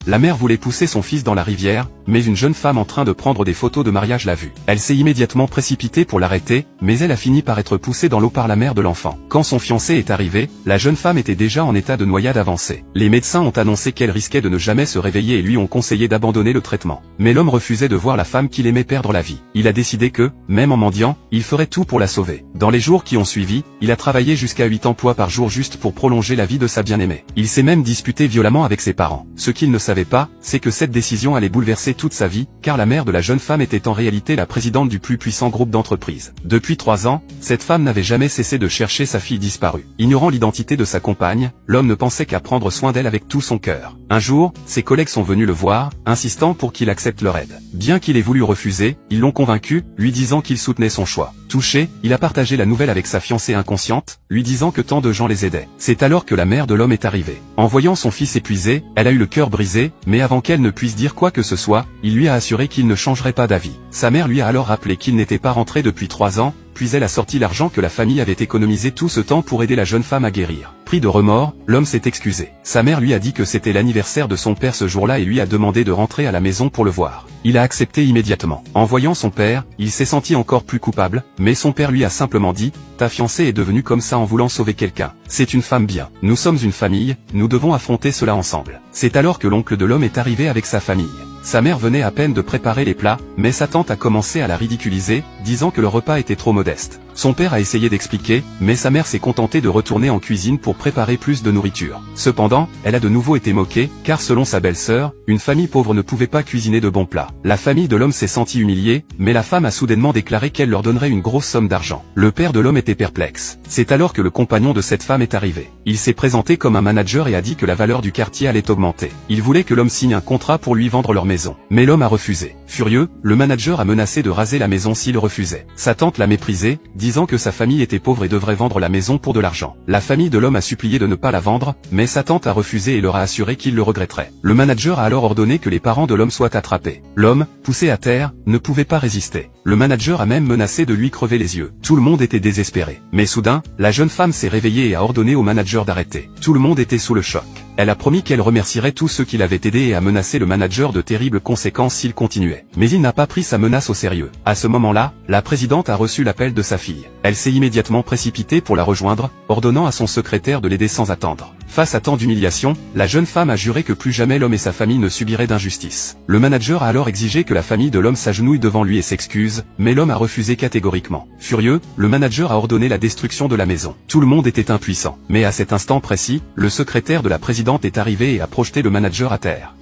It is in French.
La mère voulait pousser son fils dans la rivière, mais une jeune femme en train de prendre des photos de mariage l'a vue. Elle s'est immédiatement précipitée pour l'arrêter, mais elle a fini par être poussée dans l'eau par la mère de l'enfant. Quand son fiancé est arrivé, la jeune femme était déjà en état de noyade avancée. Les médecins ont annoncé qu'elle risquait de ne jamais se réveiller et lui ont conseillé d'abandonner le traitement. Mais l'homme refusait de voir la femme qu'il aimait perdre la vie. Il a décidé que, même en mendiant, il ferait tout pour la sauver. Dans les jours qui ont suivi, il a travaillé jusqu'à 8 emplois par jour juste pour prolonger la vie de sa bien-aimée. Il s'est même disputé violemment avec ses parents. Ce qu'il ne savait pas, c'est que cette décision allait bouleverser toute sa vie, car la mère de la jeune femme était en réalité la présidente du plus puissant groupe d'entreprises. Depuis 3 ans, cette femme n'avait jamais cessé de chercher sa fille disparue. Ignorant l'identité de sa compagne, l'homme ne pensait qu'à prendre soin d'elle avec tout son cœur. Un jour, ses collègues sont venus le voir, insistant pour qu'il accepte leur aide. Bien qu'il ait voulu refuser, ils l'ont convaincu, lui disant qu'il soutenait son choix. Touché, il a partagé la nouvelle avec sa fiancée inconsciente, lui disant que tant de gens les aidaient. C'est alors que la mère de l'homme est arrivée. En voyant son fils épuisé, elle a eu le cœur brisé, mais avant qu'elle ne puisse dire quoi que ce soit, il lui a assuré qu'il ne changerait pas d'avis. Sa mère lui a alors rappelé qu'il n'était pas rentré depuis 3 ans, puis elle a sorti l'argent que la famille avait économisé tout ce temps pour aider la jeune femme à guérir. Pris de remords, l'homme s'est excusé. Sa mère lui a dit que c'était l'anniversaire de son père ce jour-là et lui a demandé de rentrer à la maison pour le voir. Il a accepté immédiatement. En voyant son père, il s'est senti encore plus coupable, mais son père lui a simplement dit « Ta fiancée est devenue comme ça en voulant sauver quelqu'un. C'est une femme bien. Nous sommes une famille, nous devons affronter cela ensemble. » C'est alors que l'oncle de l'homme est arrivé avec sa famille. Sa mère venait à peine de préparer les plats, mais sa tante a commencé à la ridiculiser, disant que le repas était trop modeste. Son père a essayé d'expliquer, mais sa mère s'est contentée de retourner en cuisine pour préparer plus de nourriture. Cependant, elle a de nouveau été moquée, car selon sa belle-sœur, une famille pauvre ne pouvait pas cuisiner de bons plats. La famille de l'homme s'est sentie humiliée, mais la femme a soudainement déclaré qu'elle leur donnerait une grosse somme d'argent. Le père de l'homme était perplexe. C'est alors que le compagnon de cette femme est arrivé. Il s'est présenté comme un manager et a dit que la valeur du quartier allait augmenter. Il voulait que l'homme signe un contrat pour lui vendre leur maison. Mais l'homme a refusé. Furieux, le manager a menacé de raser la maison s'il refusait. Sa tante l'a méprisé, disant que sa famille était pauvre et devrait vendre la maison pour de l'argent. La famille de l'homme a supplié de ne pas la vendre, mais sa tante a refusé et leur a assuré qu'il le regretterait. Le manager a alors ordonné que les parents de l'homme soient attrapés. L'homme, poussé à terre, ne pouvait pas résister. Le manager a même menacé de lui crever les yeux. Tout le monde était désespéré. Mais soudain, la jeune femme s'est réveillée et a ordonné au manager d'arrêter. Tout le monde était sous le choc. Elle a promis qu'elle remercierait tous ceux qui l'avaient aidé et a menacé le manager de terribles conséquences s'il continuait. Mais il n'a pas pris sa menace au sérieux. À ce moment-là, la présidente a reçu l'appel de sa fille. Elle s'est immédiatement précipitée pour la rejoindre, ordonnant à son secrétaire de l'aider sans attendre. Face à tant d'humiliation, la jeune femme a juré que plus jamais l'homme et sa famille ne subiraient d'injustice. Le manager a alors exigé que la famille de l'homme s'agenouille devant lui et s'excuse, mais l'homme a refusé catégoriquement. Furieux, le manager a ordonné la destruction de la maison. Tout le monde était impuissant. Mais à cet instant précis, le secrétaire de la présidente est arrivé et a projeté le manager à terre.